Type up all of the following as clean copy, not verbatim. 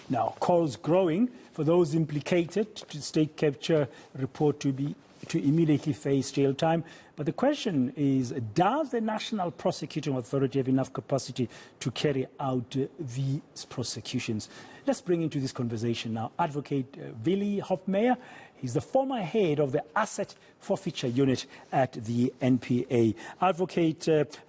Now, calls growing for those implicated to state capture report to immediately face jail time. But the question is, does the National Prosecuting Authority have enough capacity to carry out these prosecutions? Let's bring into this conversation now Advocate Willie Hofmeyr. He's the former head of the Asset Forfeiture Unit at the NPA. Advocate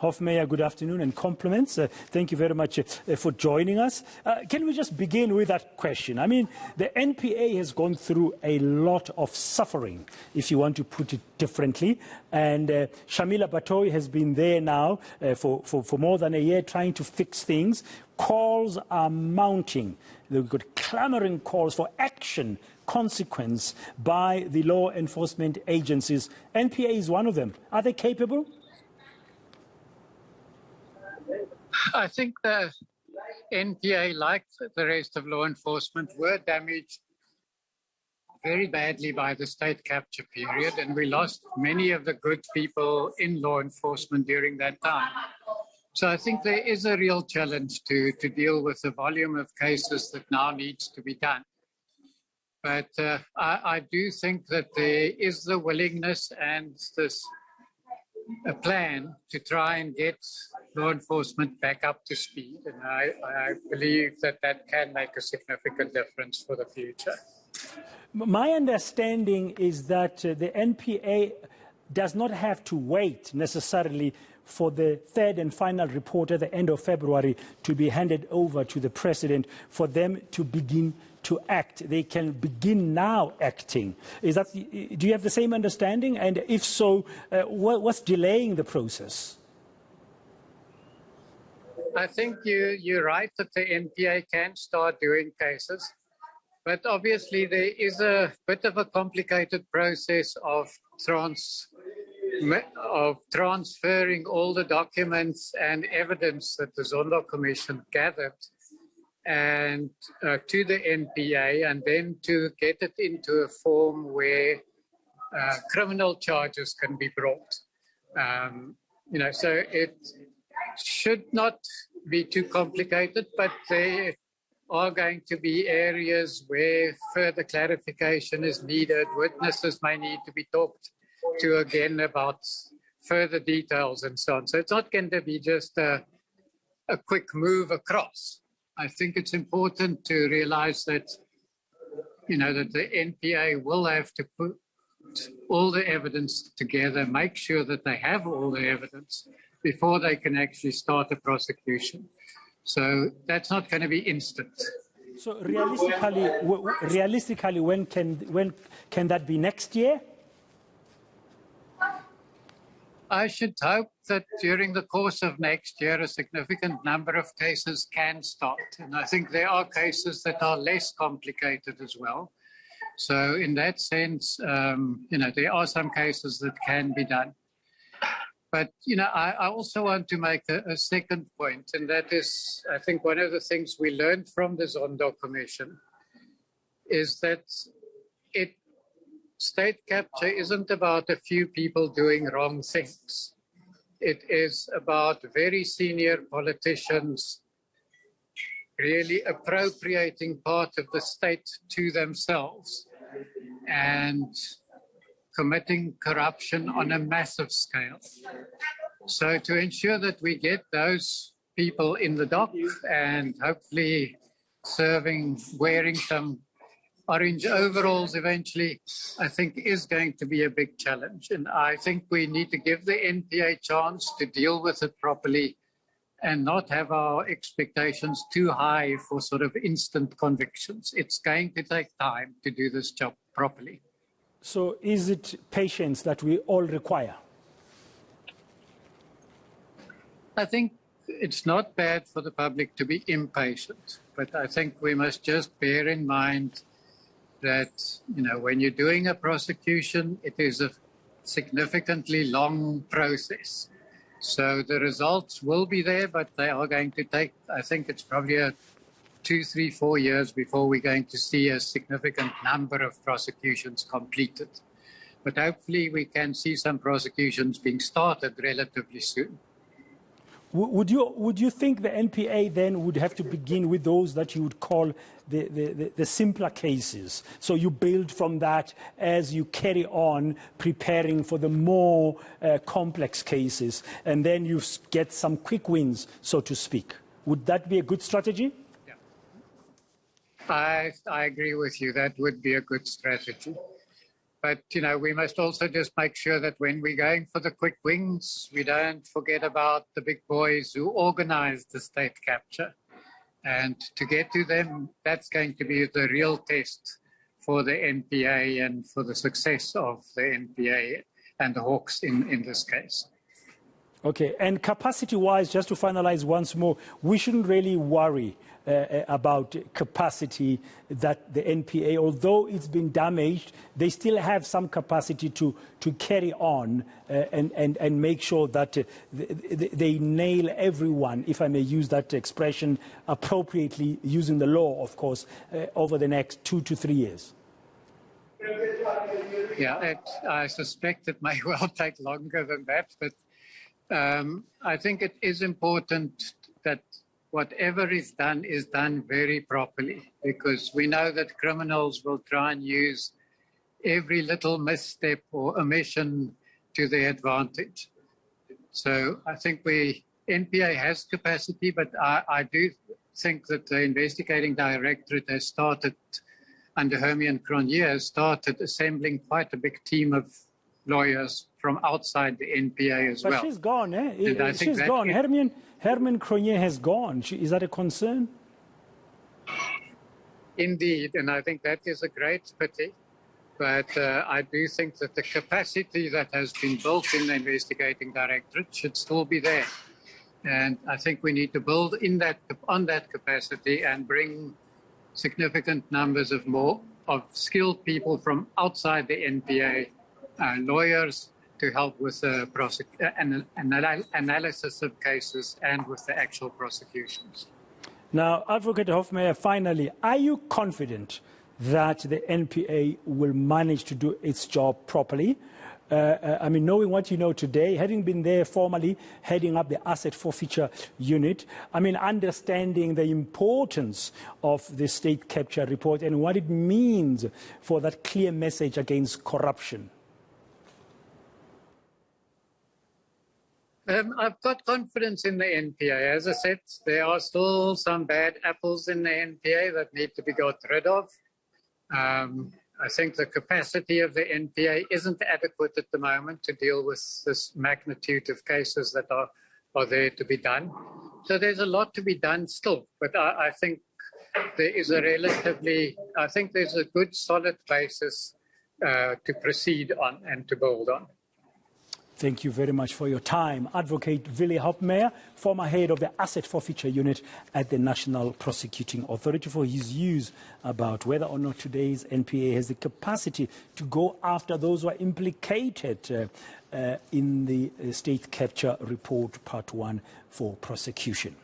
Hofmeyr, good afternoon and compliments. Thank you very much for joining us. Can we just begin with that question? I mean, the NPA has gone through a lot of suffering, if you want to put it differently. And Shamila Batoyi has been there now for more than a year trying to fix things. Calls are mounting. They've got clamoring calls for action, consequence by the law enforcement agencies. NPA is one of them. Are they capable? I think the NPA, like the rest of law enforcement, were damaged very badly by the state capture period, and we lost many of the good people in law enforcement during that time. So I think there is a real challenge to deal with the volume of cases that now needs to be done. But I do think that there is the willingness and a plan to try and get law enforcement back up to speed. And I believe that can make a significant difference for the future. My understanding is that the NPA does not have to wait necessarily for the third and final report at the end of February to be handed over to the President for them to begin to act. They can begin now acting. Do you have the same understanding? And if so, what's delaying the process? I think you're right that the NPA can start doing cases. But obviously there is a bit of a complicated process of transferring all the documents and evidence that the Zondo Commission gathered and to the NPA, and then to get it into a form where criminal charges can be brought. So it should not be too complicated, but there are going to be areas where further clarification is needed. Witnesses may need to be talked to again about further details and so on. So it's not going to be just a quick move across. I think it's important to realize that, that the NPA will have to put all the evidence together, make sure that they have all the evidence before they can actually start a prosecution. So that's not going to be instant. So realistically, when can that be? Next year? I should hope that during the course of next year, a significant number of cases can start. And I think there are cases that are less complicated as well. So in that sense, there are some cases that can be done. But, I also want to make a second point, and that is, I think one of the things we learned from the Zondo Commission is that state capture isn't about a few people doing wrong things. It is about very senior politicians really appropriating part of the state to themselves and committing corruption on a massive scale. So to ensure that we get those people in the dock and hopefully wearing some orange overalls eventually, I think is going to be a big challenge. And I think we need to give the NPA a chance to deal with it properly and not have our expectations too high for sort of instant convictions. It's going to take time to do this job properly. So is it patience that we all require? I think it's not bad for the public to be impatient, but I think we must just bear in mind that, when you're doing a prosecution, it is a significantly long process. So the results will be there, but they are going to take, I think it's probably 2, 3, 4 years before we're going to see a significant number of prosecutions completed. But hopefully we can see some prosecutions being started relatively soon. Would you think the NPA then would have to begin with those that you would call the simpler cases? So you build from that as you carry on preparing for the more complex cases, and then you get some quick wins, so to speak. Would that be a good strategy? Yeah. I agree with you. That would be a good strategy. But, you know, we must also just make sure that when we're going for the quick wins, we don't forget about the big boys who organized the state capture. And to get to them, that's going to be the real test for the NPA and for the success of the NPA and the Hawks in this case. Okay, and capacity-wise, just to finalize once more, we shouldn't really worry about capacity that the NPA, although it's been damaged, they still have some capacity to carry on and make sure that they nail everyone, if I may use that expression, appropriately, using the law, of course, over the next 2 to 3 years. Yeah, I suspect it may well take longer than that, but I think it is important that whatever is done very properly, because we know that criminals will try and use every little misstep or omission to their advantage. So I think NPA has capacity, but I do think that the investigating directorate has started, under Hofmeyr and Cronje, has started assembling quite a big team of lawyers from outside the NPA as well. But she's gone, eh? She's gone. Herman Cronje has gone. Is that a concern? Indeed, and I think that is a great pity. But I do think that the capacity that has been built in the investigating directorate should still be there. And I think we need to build on that capacity and bring significant numbers of skilled people from outside the NPA, lawyers, to help with the analysis of cases and with the actual prosecutions. Now, Advocate Hofmeyr, finally, are you confident that the NPA will manage to do its job properly? I mean, knowing what you know today, having been there formally, heading up the Asset Forfeiture Unit, I mean, understanding the importance of the state capture report and what it means for that clear message against corruption. I've got confidence in the NPA. As I said, there are still some bad apples in the NPA that need to be got rid of. I think the capacity of the NPA isn't adequate at the moment to deal with this magnitude of cases that are there to be done. So there's a lot to be done still, but I think there's a good solid basis to proceed on and to build on. Thank you very much for your time. Advocate Willie Hofmeyr, former head of the Asset Forfeiture Unit at the National Prosecuting Authority, for his views about whether or not today's NPA has the capacity to go after those who are implicated in the state capture report, part 1 for prosecution.